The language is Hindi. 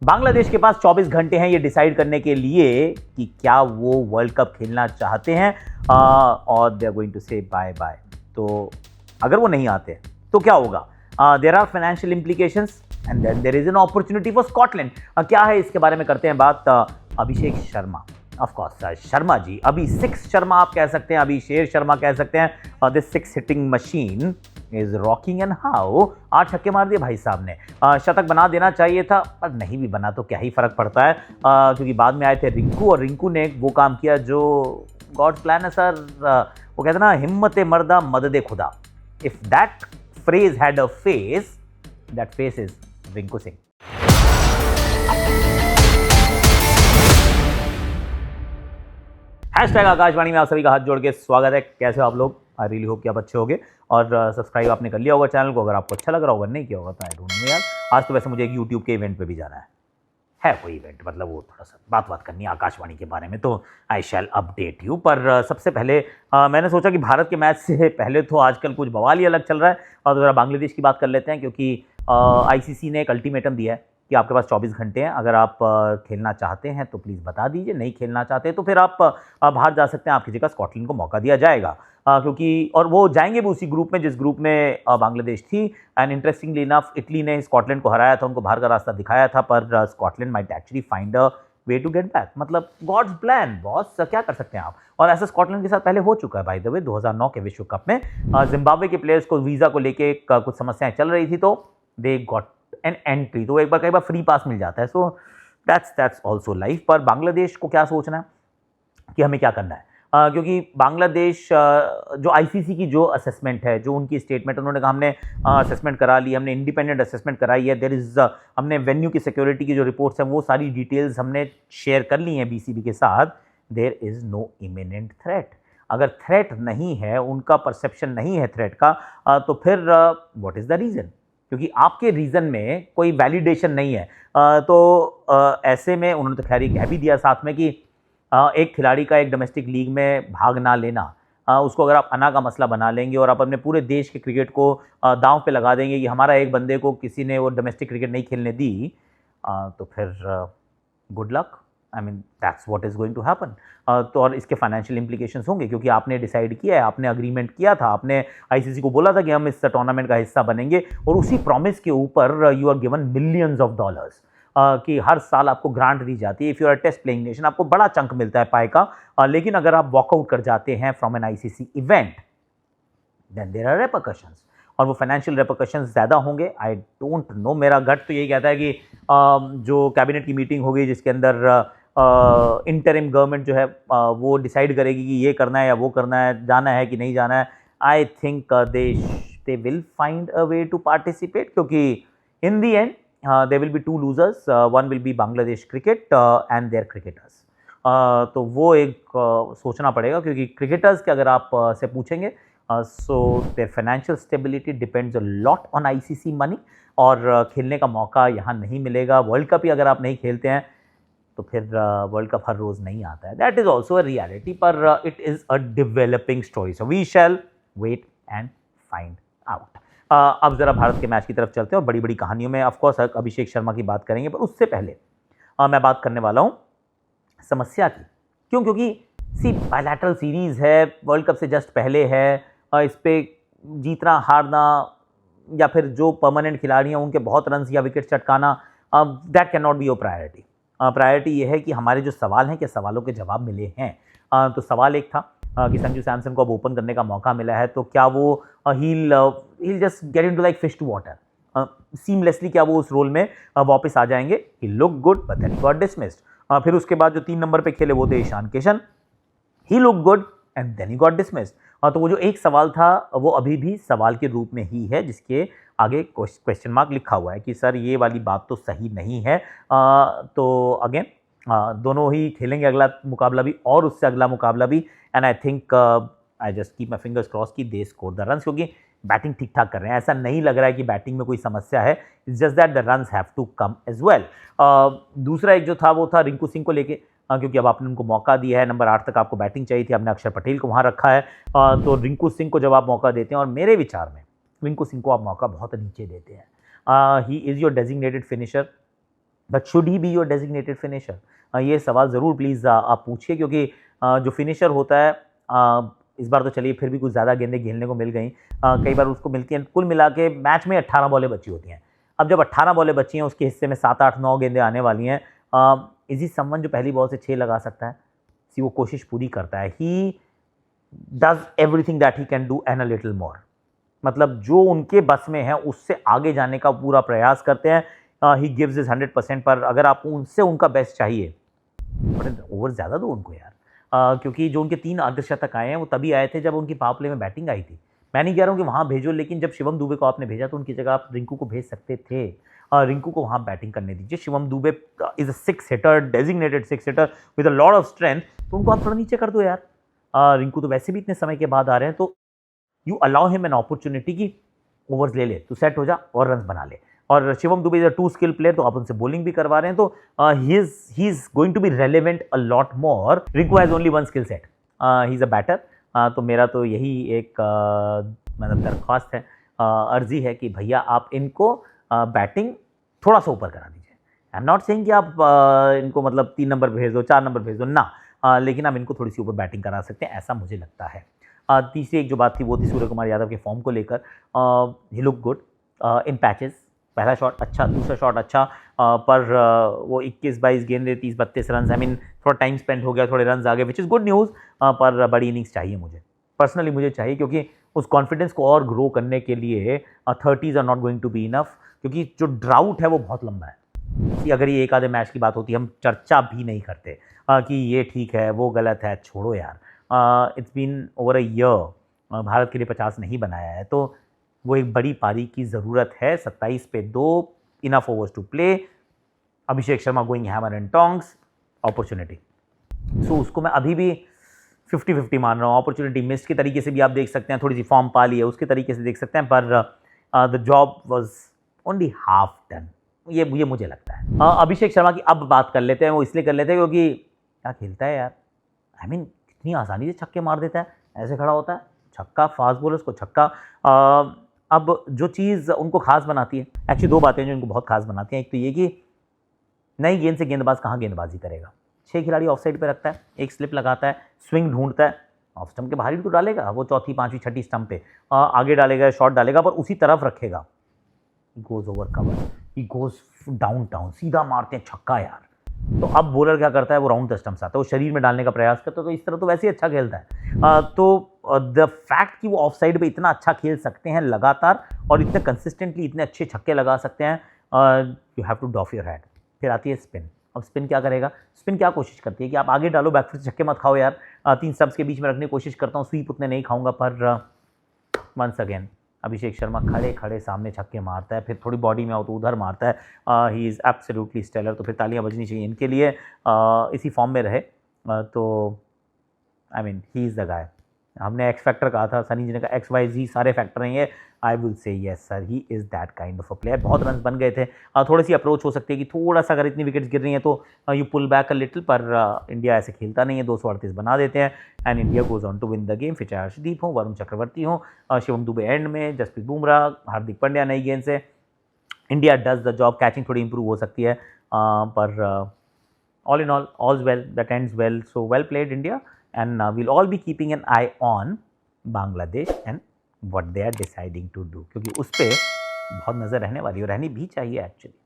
बांग्लादेश के पास 24 घंटे हैं ये डिसाइड करने के लिए कि क्या वो वर्ल्ड कप खेलना चाहते हैं और they are going to say bye bye. तो अगर वो नहीं आते तो क्या होगा? There are financial implications and then there is an opportunity for Scotland. क्या है इसके बारे में करते हैं बात। अभिषेक शर्मा, ऑफ कोर्स शर्मा जी, अभी 6 शर्मा आप कह सकते हैं, अभी शेर शर्मा कह सकते हैं। This 6 hitting machine is rocking and how 8 छक्के मार दिए भाई साहब ने। शतक बना देना चाहिए था पर नहीं भी बना तो क्या ही फर्क पड़ता है, क्योंकि बाद में आए थे रिंकू और रिंकू ने वो काम किया जो गॉड्स प्लान है सर। वो कहते हैं ना, हिम्मत मर्दा मदद खुदा। If that phrase had a face, that face is Rinku Singh. Hashtag Akashvani में आप सभी का हाथ जोड़ के स्वागत है। कैसे हो आप लोग? आई रियली होप कि आप अच्छे होंगे और सब्सक्राइब आपने कर लिया होगा चैनल को। अगर आपको अच्छा लग रहा होगा, नहीं किया होगा तो आई डोंट नो यार। आज तो वैसे मुझे एक यूट्यूब के इवेंट पे भी जाना है कोई इवेंट, मतलब वो थोड़ा सा बात करनी है आकाशवाणी के बारे में, तो आई शैल अपडेट यू। पर सबसे पहले मैंने सोचा कि भारत के मैच से पहले तो आजकल कुछ बवाल ही अलग चल रहा है और ज़रा बांग्लादेश की बात कर लेते हैं, क्योंकि ICC ने एक अल्टीमेटम दिया है कि आपके पास 24 घंटे हैं। अगर आप खेलना चाहते हैं तो प्लीज़ बता दीजिए, नहीं खेलना चाहते तो फिर आप बाहर जा सकते हैं, आपकी जगह स्कॉटलैंड को मौका दिया जाएगा। क्योंकि और वो जाएंगे भी उसी ग्रुप में जिस ग्रुप में बांग्लादेश थी। एंड इंटरेस्टिंगली इनफ इटली ने स्कॉटलैंड को हराया था, उनको बाहर का रास्ता दिखाया था, पर Scotland might actually find a way to get back. मतलब गॉड्स प्लान बॉस, क्या कर सकते हैं आप। और ऐसा स्कॉटलैंड के साथ पहले हो चुका है बाय द वे, 2009 के विश्व कप में जिम्बाब्वे के प्लेयर्स को वीज़ा को लेके कुछ समस्याएं चल रही थी, तो दे गॉट एन एंट्री, तो एक बार कई बार फ्री पास मिल जाता है। So that's also life. पर बांग्लादेश को क्या सोचना है कि हमें क्या करना है, क्योंकि बांग्लादेश जो ICC की जो असेसमेंट है, जो उनकी स्टेटमेंट, उन्होंने कहा हमने असेसमेंट करा ली, हमने इंडिपेंडेंट असेसमेंट कराई है। देयर इज़ हमने वेन्यू की सिक्योरिटी की जो रिपोर्ट्स हैं वो सारी डिटेल्स हमने शेयर कर ली हैं BCB के साथ। There is no imminent threat. अगर थ्रेट नहीं है, उनका परसेप्शन नहीं है थ्रेट का, तो फिर व्हाट इज़ द रीज़न? क्योंकि आपके रीज़न में कोई वैलिडेशन नहीं है। तो ऐसे में उन्होंने तो खैर ये कह भी दिया साथ में कि एक खिलाड़ी का एक डोमेस्टिक लीग में भाग ना लेना, उसको अगर आप अना का मसला बना लेंगे और आप अपने पूरे देश के क्रिकेट को दांव पे लगा देंगे कि हमारा एक बंदे को किसी ने वो डोमेस्टिक क्रिकेट नहीं खेलने दी, तो फिर good luck. I mean that's what is going to happen. तो और इसके फाइनेंशियल इंप्लीकेशंस होंगे, क्योंकि आपने डिसाइड किया है, आपने अग्रीमेंट किया था, आपने ICC को बोला था कि हम इस टूर्नामेंट का हिस्सा बनेंगे, और उसी प्रॉमिस के ऊपर you are given millions of dollars कि हर साल आपको ग्रांट दी जाती है। If you are test playing nation, आपको बड़ा चंक मिलता है पाए का। लेकिन अगर आप वॉकआउट कर जाते हैं from an ICC event, then there are repercussions, और वो फाइनेंशियल रेपरकशंस ज़्यादा होंगे। आई डोंट नो, मेरा गट तो यही कहता है कि जो कैबिनेट की मीटिंग होगी जिसके अंदर इंटरिम गवर्नमेंट जो है वो डिसाइड करेगी कि ये करना है या वो करना है, जाना है कि नहीं जाना है। I think they will find a way to participate, क्योंकि in the end there will be 2 losers, one will be Bangladesh cricket and their cricketers. तो वो एक सोचना पड़ेगा, क्योंकि क्रिकेटर्स के अगर आप से पूछेंगे, so there financial stability depends a lot on ICC money, और खेलने का मौका यहाँ नहीं मिलेगा। वर्ल्ड कप ही अगर आप नहीं खेलते हैं तो फिर वर्ल्ड कप हर रोज़ नहीं आता है। That is also a reality, पर it is a developing story, so we shall wait and find out. अब ज़रा भारत के मैच की तरफ चलते हैं और बड़ी बड़ी कहानियों में ऑफकोर्स अभिषेक शर्मा की बात करेंगे, पर उससे पहले मैं बात करने वाला हूँ समस्या की। क्यों? क्योंकि बायलैटरल सीरीज़ है, वर्ल्ड कप से जस्ट पहले है, इस पर जीतना हारना या फिर जो परमानेंट खिलाड़ी हैं उनके बहुत रन या विकेट चटकाना, that can not be your priority. Priority ये है कि हमारे जो सवाल हैं, क्या सवालों के जवाब मिले हैं। तो सवाल एक था कि संजू सैमसन को अब ओपन करने का मौका मिला है, तो क्या वो he'll just get into like fish to water, seamlessly क्या वो उस रोल में वापस आ जाएंगे। He look good but then he got dismissed. फिर उसके बाद जो 3 नंबर पे खेले वो थे Ishan Kishan, he look good and then he got dismissed. तो वो जो एक सवाल था वो अभी भी सवाल के रूप में ही है, जिसके आगे क्वेश्चन मार्क लिखा हुआ है कि सर ये वाली बात तो सही नहीं है। तो अगेन दोनों ही खेलेंगे अगला मुकाबला भी और उससे अगला मुकाबला भी, and I think I just keep my fingers cross की दे स्कोर द रन्स, क्योंकि बैटिंग ठीक ठाक कर रहे हैं। ऐसा नहीं लग रहा है कि बैटिंग में कोई समस्या है, it's just that the runs have to come as well. दूसरा एक जो था वो था रिंकू सिंह को लेके, क्योंकि अब आपने उनको मौका दिया है, नंबर 8 तक आपको बैटिंग चाहिए थी, आपने अक्षर पटेल को वहाँ रखा है। तो रिंकू सिंह को जब आप मौका देते हैं, और मेरे विचार में रिंकू सिंह को आप मौका बहुत नीचे देते हैं। He is your designated finisher, but should he be your designated finisher? ये सवाल ज़रूर प्लीज़ आप पूछिए, क्योंकि जो फिनिशर होता है, इस बार तो चलिए फिर भी कुछ ज़्यादा गेंदें खेलने को मिल गई। कई बार उसको मिलती हैं, कुल मिला के मैच में 18 बॉलें बची होती हैं। अब जब 18 बॉलें बची हैं, उसके हिस्से में 7, 8, 9 गेंदें आने वाली हैं, इज़ ही समवन जो पहली बॉल से 6 लगा सकता है? सी वो कोशिश पूरी करता है। He does everything that he can do and a little more. मतलब जो उनके बस में है उससे आगे जाने का पूरा प्रयास करते हैं। ही गिव्स हिज 100%, पर अगर आपको उनसे उनका बेस्ट चाहिए, बट ओवर ज़्यादा दो उनको यार। क्योंकि जो उनके 3 अर्धशतक आए हैं वो तभी आए थे जब उनकी पावर प्ले में बैटिंग आई थी। मैं नहीं कह रहा हूँ कि वहाँ भेजो, लेकिन जब शिवम दुबे को आपने भेजा तो उनकी जगह आप रिंकू को भेज सकते थे। रिंकू को वहाँ बैटिंग करने दीजिए। Shivam Dube is a 6 hitter, designated 6 hitter with a lot of strength, तो उनको आप थोड़ा नीचे कर दो यार। रिंकू तो वैसे भी इतने समय के बाद आ रहे हैं, तो you allow him an opportunity कि ओवर्स ले ले, तू सेट हो जा और रन बना ले। और Shivam Dube is a 2 skill player, तो आप उनसे बॉलिंग भी करवा रहे हैं, तो he is going to be relevant a lot more. Rinku has only 1 skill set, he is a batter. तो मेरा तो यही एक मतलब दरख्वास्त है, अर्जी है कि भैया आप इनको बैटिंग थोड़ा सा ऊपर करा दीजिए। आई एम नॉट सेइंग कि आप इनको मतलब 3 नंबर भेज दो, 4 नंबर भेज दो ना, लेकिन आप इनको थोड़ी सी ऊपर बैटिंग करा सकते हैं, ऐसा मुझे लगता है। तीसरी एक जो बात थी वो थी सूर्य कुमार यादव के फॉर्म को लेकर। ही लुक गुड इन पैचेस। पहला शॉट अच्छा, दूसरा शॉट अच्छा, पर वो 21-22 गेंदें 30-32 रन, आई मीन थोड़ा टाइम स्पेंड हो गया, थोड़े रन आ गए, विच इज़ गुड न्यूज़। पर बड़ी इनिंग्स चाहिए मुझे, पर्सनली मुझे चाहिए, क्योंकि उस कॉन्फिडेंस को और ग्रो करने के लिए 30s are not going to be enough, क्योंकि जो ड्राउट है वो बहुत लंबा है। कि अगर ये एक आधे मैच की बात होती, हम चर्चा भी नहीं करते कि ये ठीक है वो गलत है, छोड़ो यार। It's been over a year, Bharat के लिए 50 नहीं बनाया है, तो वो एक बड़ी पारी की ज़रूरत है। 27 पे 2, enough overs to play, Abhishek Sharma going hammer and tongs, opportunity. So उसको मैं अभी भी 50-50 मान रहा हूँ। अपॉर्चुनिटी मिस्ड के तरीके से भी आप देख सकते हैं, थोड़ी सी फॉर्म पा ली है उसके तरीके से देख सकते हैं, पर the job was only half done, ये मुझे लगता है। अभिषेक शर्मा की अब बात कर लेते हैं, वो इसलिए कर लेते हैं क्योंकि क्या खेलता है यार। आई मीन कितनी आसानी से छक्के मार देता है, ऐसे खड़ा होता है, छक्का, फास्ट बॉलर्स को छक्का। अब जो चीज़ उनको खास बनाती है, एक्चुअली 2 बातें जो इनको बहुत खास बनाती हैं। एक तो ये कि नई गेंद से गेंदबाज कहाँ गेंदबाजी करेगा। 6 खिलाड़ी ऑफ साइड पर रखता है, एक स्लिप लगाता है, स्विंग ढूंढता है, ऑफ स्टंप के बाहर भी तो डालेगा, वो चौथी, पांचवी, छठी स्टंप पे आगे डालेगा, शॉट डालेगा, पर उसी तरफ रखेगा। Goes over cover, he goes down, सीधा मारते हैं छक्का यार। तो अब बॉलर क्या करता है, वो राउंड द स्टंप्स आता है, वो शरीर में डालने का प्रयास करता है, तो इस तरह तो वैसे ही अच्छा खेलता है। तो द फैक्ट कि वो ऑफ साइड पे इतना अच्छा खेल सकते हैं लगातार, और इतने कंसिस्टेंटली इतने अच्छे छक्के लगा सकते हैं, you have to doff your head. फिर आती है स्पिन। अब स्पिन क्या करेगा, स्पिन क्या कोशिश करती है कि आप आगे डालो, बैकफुट से छक्के मत खाओ यार। 3 स्टंप्स के बीच में रखने की कोशिश करता हूँ, स्वीप उतने नहीं खाऊंगा, पर वंस अगेन अभिषेक शर्मा खड़े खड़े सामने छक्के मारता है, फिर थोड़ी बॉडी में आओ तो उधर मारता है। ही इज़ एब्सोल्युटली स्टेलर, तो फिर तालियां बजनी चाहिए इनके लिए। इसी फॉर्म में रहे, तो I mean he is the guy. हमने एक्स फैक्टर कहा था, सनी जी ने कहा XYZ सारे फैक्टर हैं ये। I will say yes sir, he is that kind of a player. बहुत रन बन गए थे, थोड़ी सी अप्रोच हो सकती है कि थोड़ा सा अगर इतनी विकेट्स गिर रही हैं तो you pull back a little, पर इंडिया ऐसे खेलता नहीं है, 238 बना देते हैं and India goes on to win the game. फिर चाहे अर्शदीप हो, वरुण चक्रवर्ती हो, शिवम दुबे एंड में, जसप्रीत बुमराह, हार्दिक पांड्या नई गेंद से, India does the job. Catching थोड़ी इंप्रूव हो सकती है, पर all in all's well, that ends well, so well played India, and we'll all be keeping an eye on Bangladesh and what they are deciding to do, क्योंकि उस पर बहुत नज़र रहने वाली, और रहनी भी चाहिए एक्चुअली।